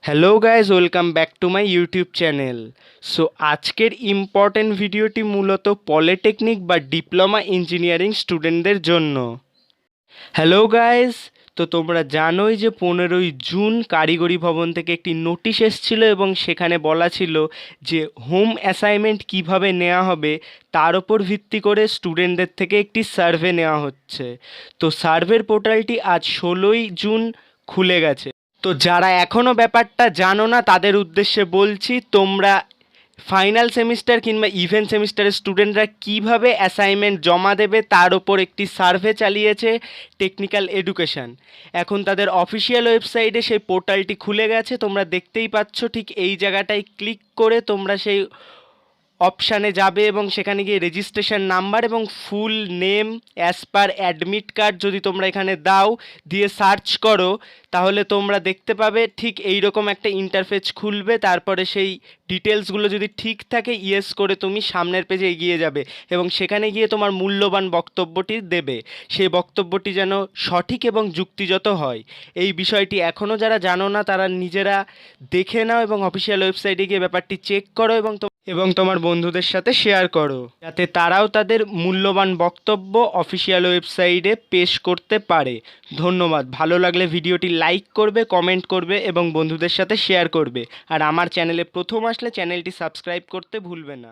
Hello guys, welcome back to my YouTube channel. So আজকের important ভিডিওটি মূলত polytechnic বা ডিপ্লোমা ইঞ্জিনিয়ারিং স্টুডেন্টদের জন্য। হ্যালো গাইজ, তো তোমরা জানোই যে 15ই জুন কারিগরি ভবন থেকে একটি নোটিশ এসেছিল এবং সেখানে বলা ছিল যে হোম অ্যাসাইনমেন্ট কিভাবে নেওয়া হবে তার ওপর ভিত্তি করে স্টুডেন্টদের থেকে একটি সার্ভে নেওয়া হচ্ছে। তো সার্ভের পোর্টালটি আজ 16ই জুন খুলে গেছে। তো যারা এখনও ব্যাপারটা জানো না তাদের উদ্দেশ্যে বলছি, তোমরা ফাইনাল সেমিস্টার কিংবা ইভেন্ট সেমিস্টারের স্টুডেন্টরা কিভাবে অ্যাসাইনমেন্ট জমা দেবে তার ওপর একটি সার্ভে চালিয়েছে টেকনিক্যাল এডুকেশন। এখন তাদের অফিসিয়াল ওয়েবসাইটে সেই পোর্টালটি খুলে গেছে, তোমরা দেখতেই পাচ্ছ। ঠিক এই জায়গাটায় ক্লিক করে তোমরা সেই অপশানে যাবে এবং সেখানে গিয়ে রেজিস্ট্রেশন নাম্বার এবং full name as per admit card যদি তোমরা এখানে দাও, দিয়ে সার্চ করো, তাহলে তোমরা দেখতে পাবে ঠিক এই রকম একটা ইন্টারফেস খুলবে। তারপরে সেই ডিটেলসগুলো যদি ঠিক থাকে, ইয়েস করে তুমি সামনের পেজে এগিয়ে যাবে এবং সেখানে গিয়ে তোমার মূল্যবান বক্তব্যটি দেবে। সেই বক্তব্যটি যেন সঠিক এবং যুক্তিযত হয়। এই বিষয়টি এখনও যারা জানো না তারা নিজেরা দেখে নাও এবং অফিসিয়াল ওয়েবসাইটে গিয়ে ব্যাপারটি চেক করো এবং তোমার বন্ধুদের সাথে শেয়ার করো, যাতে তারাও তাদের মূল্যবান বক্তব্য অফিসিয়াল ওয়েবসাইটে পেশ করতে পারে। ধন্যবাদ। ভালো লাগলে ভিডিওটি লাইক করবে, কমেন্ট করবে এবং বন্ধুদের সাথে শেয়ার করবে। আর আমার চ্যানেলে প্রথম আসলে চ্যানেলটি সাবস্ক্রাইব করতে ভুলবে না।